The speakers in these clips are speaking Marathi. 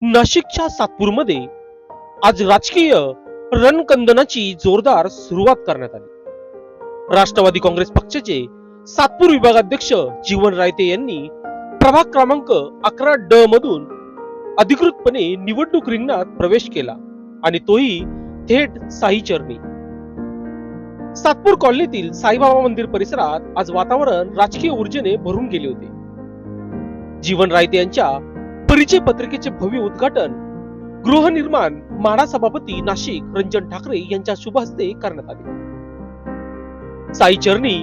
नाशिकच्या सातपूरमध्ये आज राजकीय रणकंदनाची जोरदार सुरुवात करण्यात आली। राष्ट्रवादी काँग्रेस पक्षाचे सातपूर विभागाध्यक्ष जीवन रायते यांनी प्रभाग क्रमांक 11D मधून अधिकृतपणे निवडणूक रिंगणात प्रवेश केला आणि तोही थेट साई चरणी। सातपूर कॉलनीतील साईबाबा मंदिर परिसरात आज वातावरण राजकीय ऊर्जेने भरून गेले होते। जीवन रायते यांच्या परिचय पत्रिकेचे भव्य उद्घाटन गृहनिर्माण म्हाडा सभापती नाशिक रंजन ठाकरे यांच्या शुभ हस्ते करण्यात आले। साई चरणी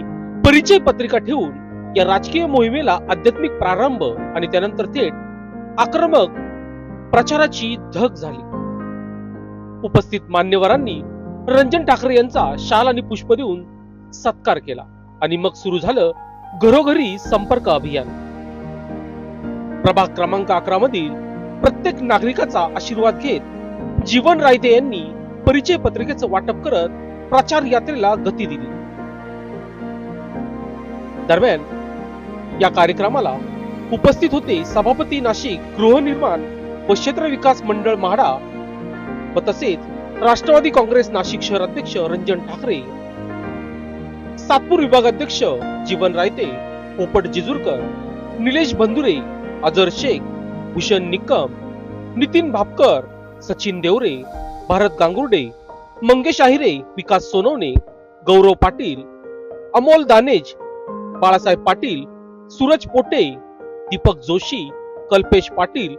परिचय पत्रिका ठेवून या राजकीय मोहिमेला आध्यात्मिक प्रारंभ आणि त्यानंतर थेट आक्रमक प्रचाराची धग झाली। उपस्थित मान्यवरांनी रंजन ठाकरे यांचा शाल आणि पुष्प देऊन सत्कार केला आणि मग सुरू झालं घरोघरी संपर्क अभियान। प्रभाग क्रमांक 11 मधील प्रत्येक नागरिकाचा आशीर्वाद घेत जीवन रायते यांनी परिचय पत्रिकेचं वाटप करत प्रचार यात्रेला गती दिली। दरम्यान या कार्यक्रमाला उपस्थित होते सभापती नाशिक गृहनिर्माण व क्षेत्र विकास मंडळ म्हाडा व तसेच राष्ट्रवादी काँग्रेस नाशिक शहर अध्यक्ष रंजन ठाकरे, सातपूर विभागाध्यक्ष जीवन रायते, पोपट जिजुरकर, निलेश बंधुरे, अजर शेख, भूषण निकम, नितीन भापकर, सचिन देवरे, भारत गांगुर्डे, मंगेश आहिरे, विकास सोनवणे, गौरव पाटील, अमोल दानेज, बाळासाहेब पाटील, सूरज पोटे, दीपक जोशी, कल्पेश पाटील,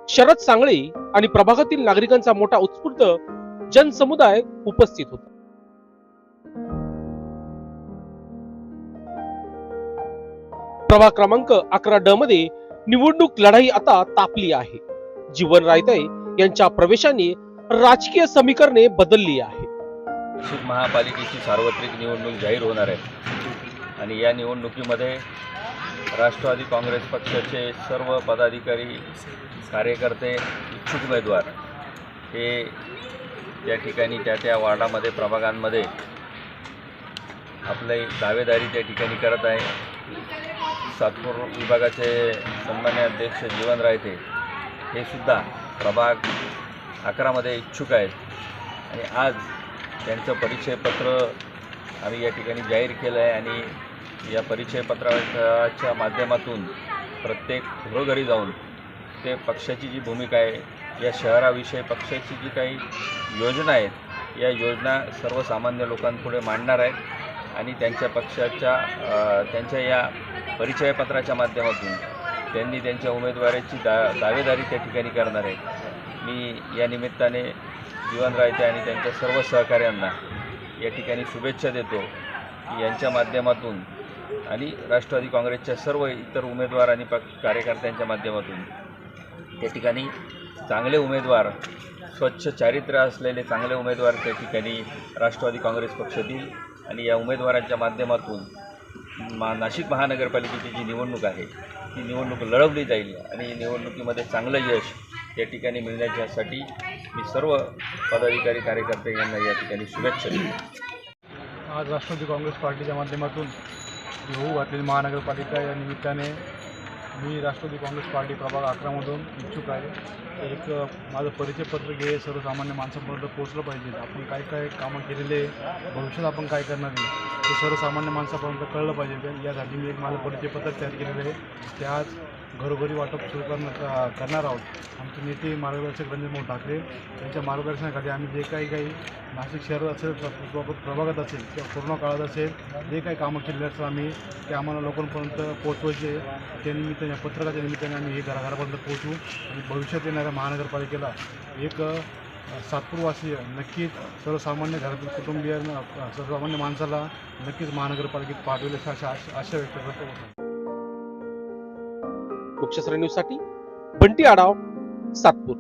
शरद सांगळे आणि प्रभागातील नागरिकांचा मोठा उत्स्फूर्त जनसमुदाय उपस्थित होता। प्रभाग क्रमांक 11D मध्ये निवडणूक लढाई आता तापली आहे। जीवन रायते यांच्या प्रवेशाने राजकीय समीकरणे बदलली आहे। नाशिक महापालिकेची सार्वत्रिक निवडणूक जाहीर होणार आहे आणि या निवडणुकीमध्ये राष्ट्रवादी काँग्रेस पक्षाचे सर्व पदाधिकारी, कार्यकर्ते, इच्छुक उमेदवार हे त्या ठिकाणी त्या वार्डामध्ये, प्रभागांमध्ये आपली दावेदारी त्या ठिकाणी करत आहे। सातपूर विभागाचे सन्मान्य अध्यक्ष जीवन रायते हे सुद्धा प्रभाग 11 मध्ये इच्छुक आहेत आणि आज त्यांचं परिचयपत्र आम्ही या ठिकाणी जाहीर केलं आहे आणि या परिचयपत्राच्या माध्यमातून प्रत्येक घरोघरी जाऊन ते पक्षाची जी भूमिका आहे, या शहराविषयी पक्षाची जी काही योजना आहेत, या योजना सर्वसामान्य लोकांपुढे मांडणार आहेत आणि त्यांच्या पक्षाच्या त्यांच्या या परिचयपत्राच्या माध्यमातून त्यांनी त्यांच्या उमेदवाराची दावेदारी त्या ठिकाणी करणार आहेत। मी या निमित्ताने जीवन रायते आणि त्यांच्या सर्व सहकाऱ्यांना या ठिकाणी शुभेच्छा देतो की यांच्या माध्यमातून आणि राष्ट्रवादी काँग्रेसच्या सर्व इतर उमेदवार आणि कार्यकर्त्यांच्या माध्यमातून त्या ठिकाणी चांगले उमेदवार, स्वच्छ चारित्र्य असलेले चांगले उमेदवार त्या ठिकाणी राष्ट्रवादी काँग्रेस पक्ष देईल आणि या उमेदवारांच्या माध्यमातून नाशिक महानगरपालिकेची जी निवडणूक आहे ती निवडणूक लढवली जाईल आणि निवडणुकीमध्ये चांगलं यश या ठिकाणी मिळण्याच्यासाठी मी सर्व पदाधिकारी, कार्यकर्ते यांना या ठिकाणी शुभेच्छा देतो। आज राष्ट्रवादी काँग्रेस पार्टीच्या माध्यमातून होऊ घातलेली महानगरपालिका या निमित्ताने मी राष्ट्रवादी काँग्रेस पार्टी प्रभाग 11 मधून इच्छुक आहे। एक माझं परिचयपत्र हे सर्वसामान्य माणसांपर्यंत पोहोचलं पाहिजे। आपण काय काय कामं केलेले, भविष्यात आपण काय करणार आहे ते सर्वसामान्य माणसापर्यंत कळलं पाहिजे। यासाठी मी एक माझं परिचयपत्र तयार केलेलं आहे, ते आज घरोघरी वाटप सुरू करणार आहोत। आमचे नेते मार्गदर्शक रंजन ठाकरे यांच्या मार्गदर्शनाखाली आम्ही जे काही नाशिक शहरात असेल, प्रभागात असेल किंवा कोरोना काळात असेल, जे काही कामं केलेले असतात आम्ही ते आम्हाला लोकांपर्यंत पोहोचवायचे। त्या निमित्ताने, या पत्रकाच्या निमित्ताने आम्ही हे घराघरापर्यंत पोहोचू आणि भविष्यात येणाऱ्या महानगरपालिकेला एक सातपूरवासी नक्कीच सर्वसामान्य घरातील कुटुंबियांना, सर्वसामान्य माणसाला नक्कीच महानगरपालिकेत पाठवले अशा आशा व्यक्त करतो। लोकशास्त्र न्यूज साठी बंटी आढाव, सातपूर।